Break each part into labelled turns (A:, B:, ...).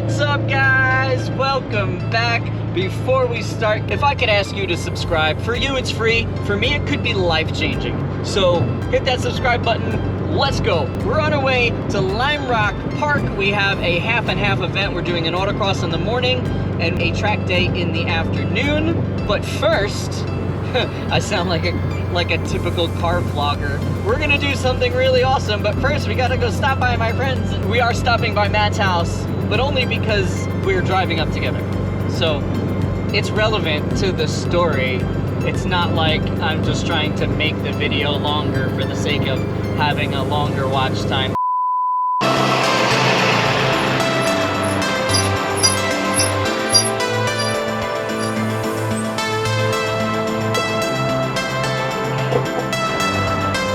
A: What's up, guys? Welcome back. Before we start, if I could ask you to subscribe, for you it's free, for me it could be life-changing. So hit that subscribe button, let's go. We're on our way to Lime Rock Park. We have a half and half event. We're doing an autocross in the morning and a track day in the afternoon. But first, I sound like a typical car vlogger. We're gonna do something really awesome, but first we gotta go stop by my friends. We are stopping by Matt's house, but only because we're driving up together. So it's relevant to the story. It's not like I'm just trying to make the video longer for the sake of having a longer watch time.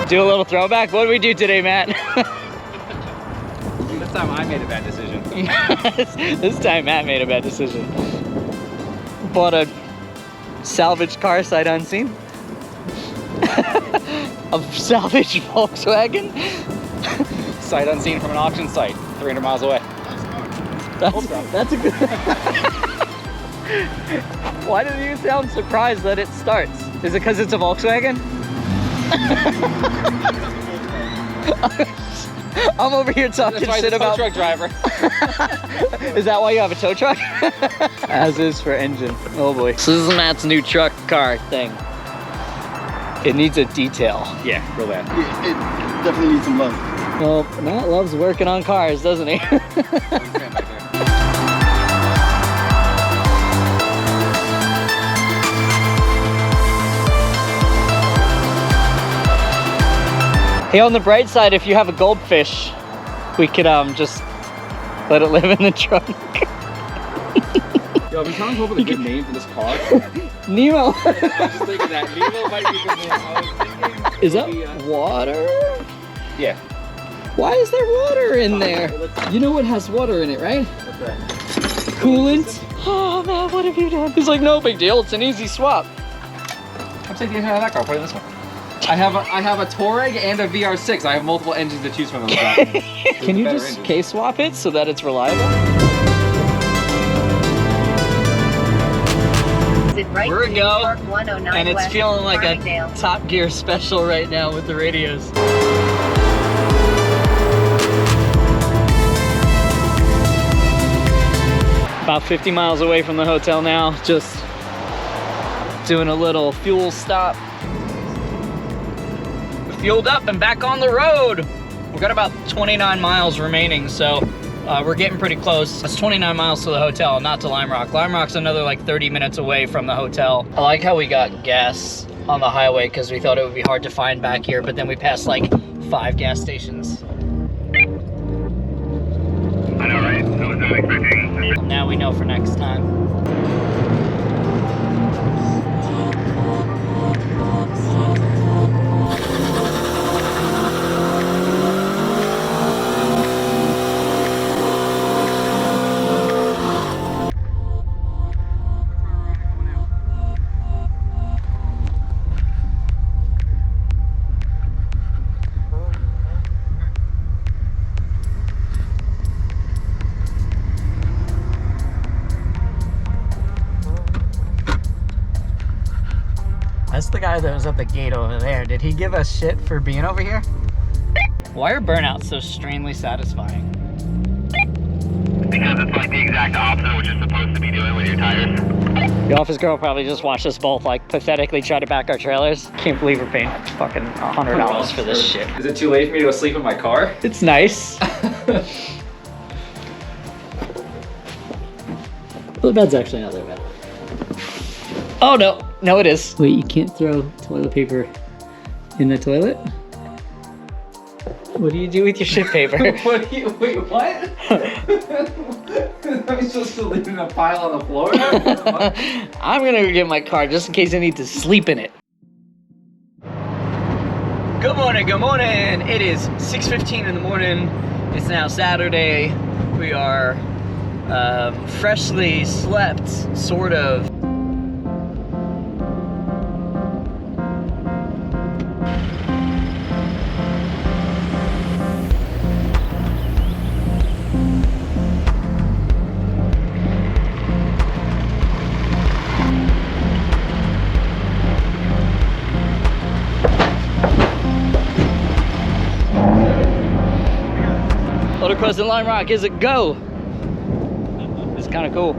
A: Do a little throwback? What did we do today, Matt?
B: This time I made a bad decision.
A: This time Matt made a bad decision. Bought a salvaged car sight unseen. A salvaged Volkswagen.
B: Sight unseen from an auction site, 300 miles away.
A: That's a good... Why do you sound surprised that it starts? Is it because it's a Volkswagen? I'm over here talking shit about
B: tow truck driver.
A: Is that why you have a tow truck? As is for engine. Oh boy. So this is Matt's new truck car thing. It needs a detail.
B: Yeah, real bad.
C: It definitely needs some love.
A: Well, Matt loves working on cars, doesn't he? Hey, on the bright side, if you have a goldfish, we could just let it live in the trunk.
B: Yo, I've been trying to come up with a good name for this car.
A: Nemo.
B: I was just thinking that. Nemo might be good name. I was thinking
A: Is that water?
B: Yeah.
A: Why is there water in there? You know what has water in it, right?
B: What's that?
A: Coolant. Oh man, what have you done? He's like, no big deal, it's an easy swap.
B: I'm taking the engine out of that car, put it in this one. I have a Touareg and a VR6. I have multiple engines to choose from.
A: Can you just
B: engine.
A: case swap it so that it's reliable? We're a go, and it's feeling like a Top Gear special right now with the radios. About 50 miles away from the hotel now, just doing a little fuel stop. Fueled up and back on the road. We've got about 29 miles remaining, so we're getting pretty close. It's 29 miles to the hotel, not to Lime Rock. Lime Rock's another like 30 minutes away from the hotel. I like how we got gas on the highway because we thought it would be hard to find back here, but then we passed like 5 gas stations.
D: I know, right? I was not expecting.
A: Now we know for next time. That's the guy that was at the gate over there. Did he give us shit for being over here? Why are burnouts so strangely satisfying?
D: Because it's like the exact opposite of what you're supposed to be doing with your tires.
A: The office girl probably just watched us both like pathetically try to back our trailers. Can't believe we're paying fucking $100 for this shit.
B: Is it too late for me to go sleep in my car?
A: It's nice. Well, the bed's actually not that bad. Oh no, no it is. Wait, you can't throw toilet paper in the toilet? What do you do with your shit paper?
B: Wait, what? I'm supposed to leave in a pile on the floor?
A: I'm gonna go get my car just in case I need to sleep in it. Good morning, good morning. It is 6:15 in the morning. It's now Saturday. We are freshly slept, sort of. Autocross in Lime Rock is a go. It's kind of cool.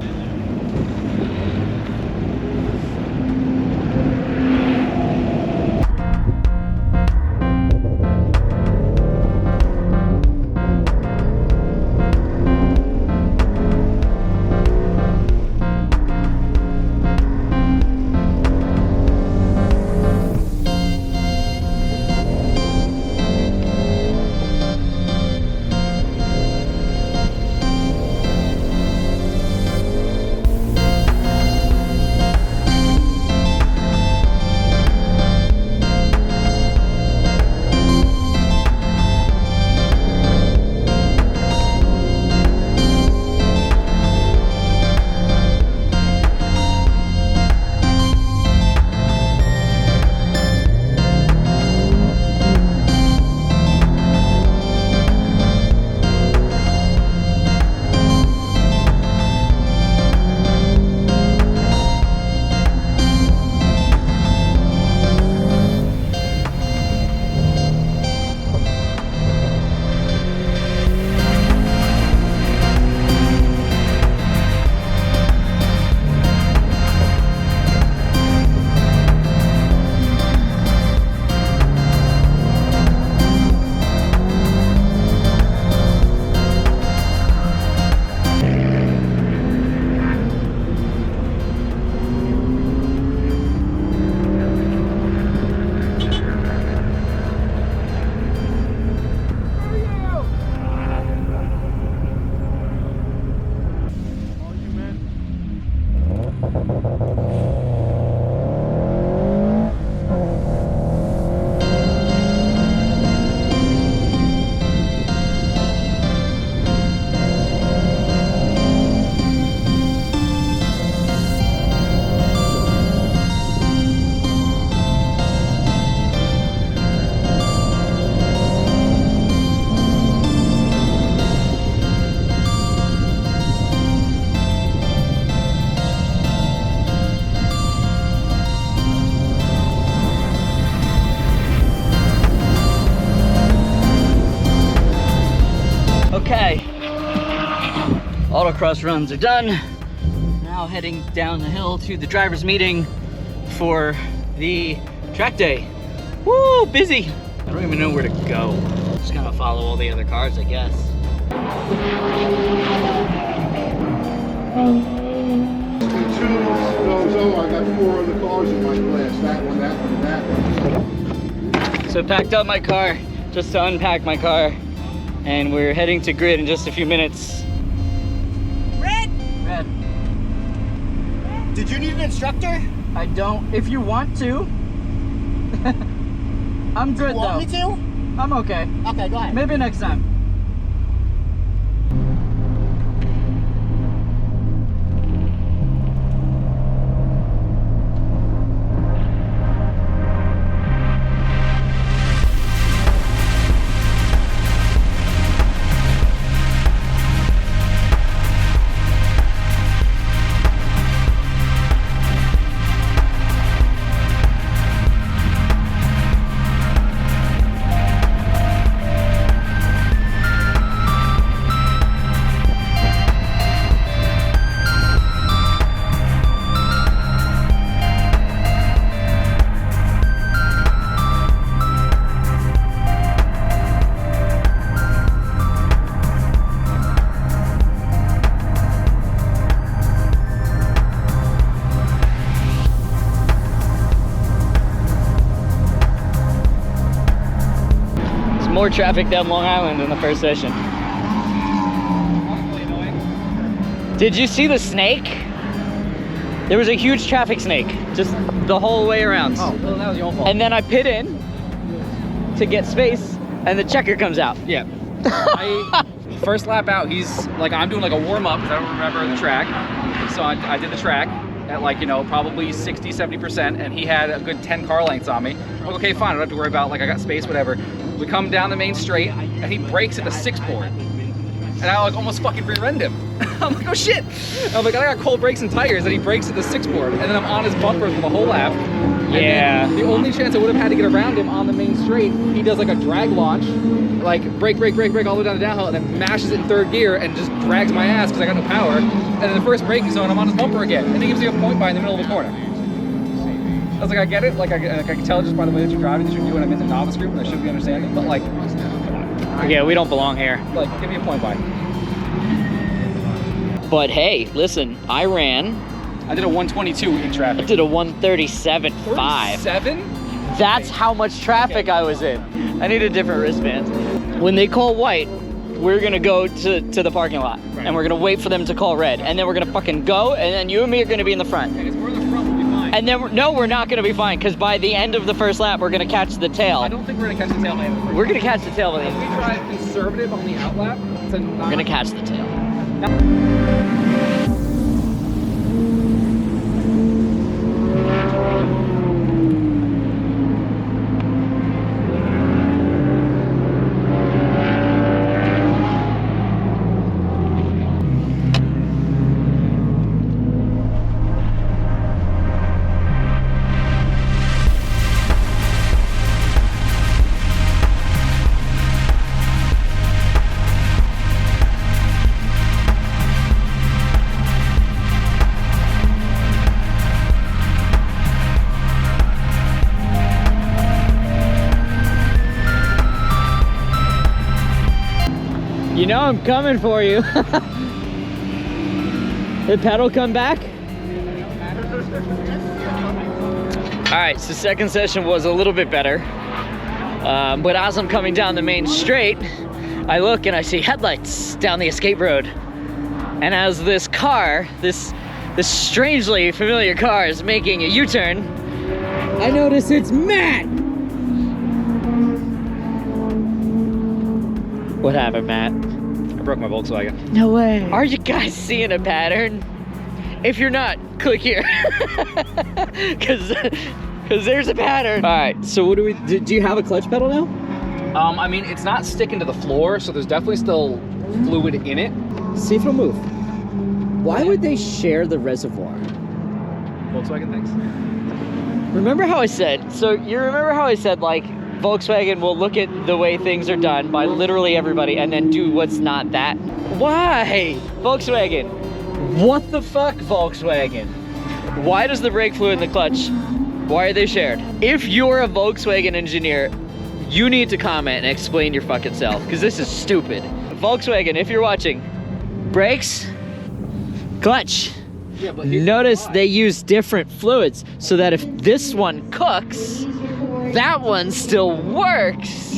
A: Okay, autocross runs are done. Now heading down the hill to the driver's meeting for the track day. Woo, busy. I don't even know where to go. Just gonna follow all the other cars, I guess.
C: I got 4 other cars in my class. That one, that one, and that one.
A: So packed up my car just to unpack my car. And we're heading to grid in just a few minutes.
E: Red!
A: Red.
E: Did you need an instructor?
A: I don't. If you want to. I'm good
E: You want
A: though.
E: me to?
A: I'm okay.
E: Okay, go ahead.
A: Maybe next time. More traffic down Long Island in the first session. Did you see the snake? There was a huge traffic snake just the whole way around.
B: Oh, well, that was your fault.
A: And then I pit in to get space and the checker comes out.
B: Yeah. First lap out, he's like, I'm doing like a warm up because I don't remember the track. So I did the track at like, you know, probably 60, 70%, and he had a good 10 car lengths on me. I'm like, okay, fine, I don't have to worry about, like, I got space, whatever. We come down the main straight, and he brakes at the 6-port. And I like almost fucking rear-end him. I'm like, oh shit! I'm like, I got cold brakes and tires, and he brakes at the 6-port. And then I'm on his bumper for the whole lap.
A: Yeah.
B: And then the only chance I would have had to get around him on the main straight, he does like a drag launch, like brake all the way down the downhill, and then mashes it in third gear and just drags my ass because I got no power. And then the first braking zone, I'm on his bumper again, and he gives me a point by in the middle of the corner. I was like, I get it. Like I can tell just by the way that you're driving that you're doing. I'm in the novice group, and I should be understanding. But like,
A: Yeah, we don't belong here.
B: like, give me a point by.
A: But hey, listen, I ran.
B: I did a 122 in
A: I
B: traffic.
A: did a 137.5.
B: 37?
A: That's how much traffic I was in. I need a different wristband. When they call white, we're gonna go to the parking lot, and we're gonna wait for them to call red, and then we're gonna fucking go, and then you and me are gonna be in the front.
B: Because we're in the front, we'll be fine.
A: And then, no, we're not gonna be fine, because by the end of the first lap, we're gonna catch the tail.
B: I don't think we're gonna catch the tail by the end of the first.
A: We're gonna catch the tail by the
B: If
A: end.
B: we drive conservative on the outlap, to not...
A: We're gonna catch the tail. You know I'm coming for you. Did pedal come back? All right, so second session was a little bit better. But as I'm coming down the main straight, I look and I see headlights down the escape road. And as this car, this strangely familiar car is making a U-turn, I notice it's Matt. What happened, Matt?
B: I broke my Volkswagen.
A: No way. Are you guys seeing a pattern? If you're not, click here. Cause there's a pattern. All right, so what do we, do you have a clutch pedal now?
B: I mean, it's not sticking to the floor, so there's definitely still fluid in it.
A: See if it'll move. Why would they share the reservoir?
B: Volkswagen things.
A: Remember how I said, so you remember how I said like, Volkswagen will look at the way things are done by literally everybody and then do what's not that? Why? Volkswagen. What the fuck, Volkswagen? Why does the brake fluid in the clutch, why are they shared? If you're a Volkswagen engineer, you need to comment and explain your fucking self, because this is stupid. Volkswagen, if you're watching, brakes, clutch.
B: Yeah, but
A: Notice they use different fluids so that if this one cooks, that one still works.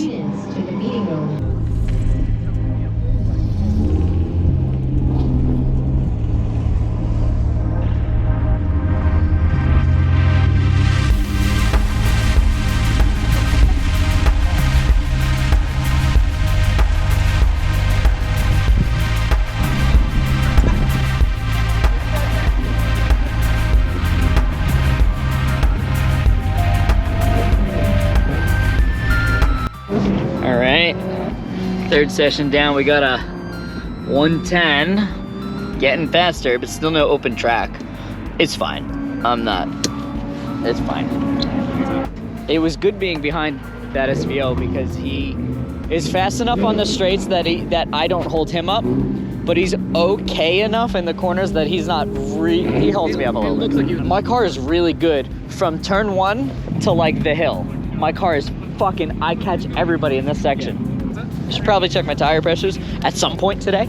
A: All right, third session down, we got a 110, getting faster, but still no open track. It's fine, it's fine. It was good being behind that SVO because he is fast enough on the straights that I don't hold him up, but he's okay enough in the corners that he's not, he holds me up a little bit. My car is really good from turn 1 to like the hill. My car is fucking, I catch everybody in this section. I should probably check my tire pressures at some point today.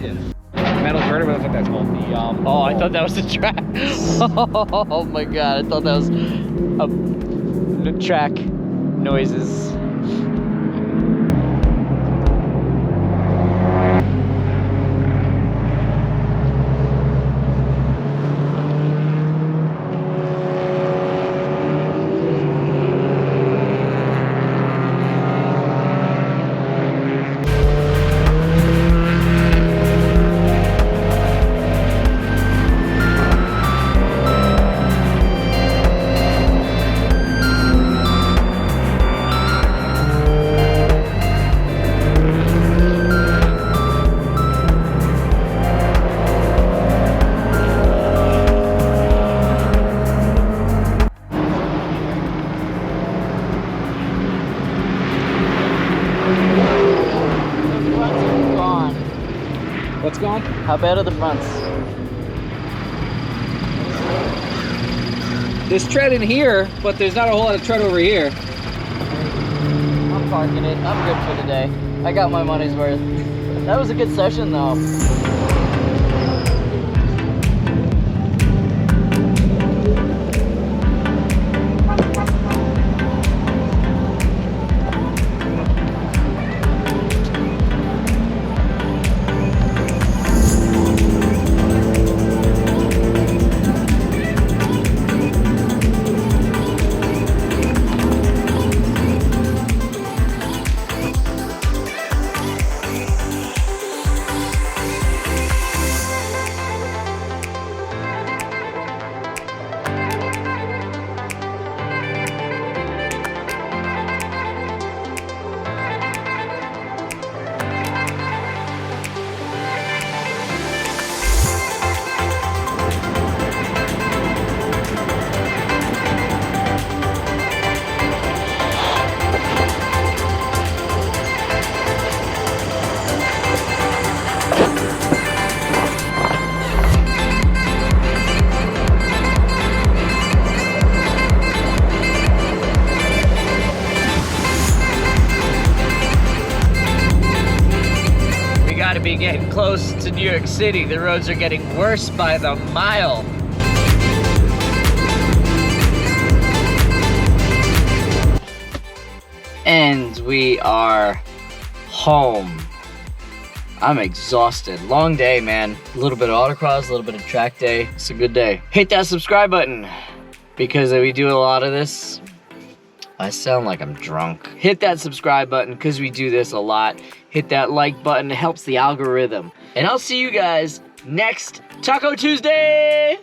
B: metal girder, what the fuck that's called? The
A: Oh, I thought that was the track. Oh my god, I thought that was a track noises. fronts are gone.
B: What's gone?
A: How bad are the fronts?
B: There's tread in here, but there's not a whole lot of tread over here.
A: I'm parking it. I'm good for today. I got my money's worth. That was a good session though. Gotta be getting close to New York City. The roads are getting worse by the mile. And we are home. I'm exhausted. Long day, man. A little bit of autocross, a little bit of track day. It's a good day. Hit that subscribe button because we do a lot of this. I sound like I'm drunk. Hit that subscribe button because we do this a lot. Hit that like button, it helps the algorithm. And I'll see you guys next Taco Tuesday!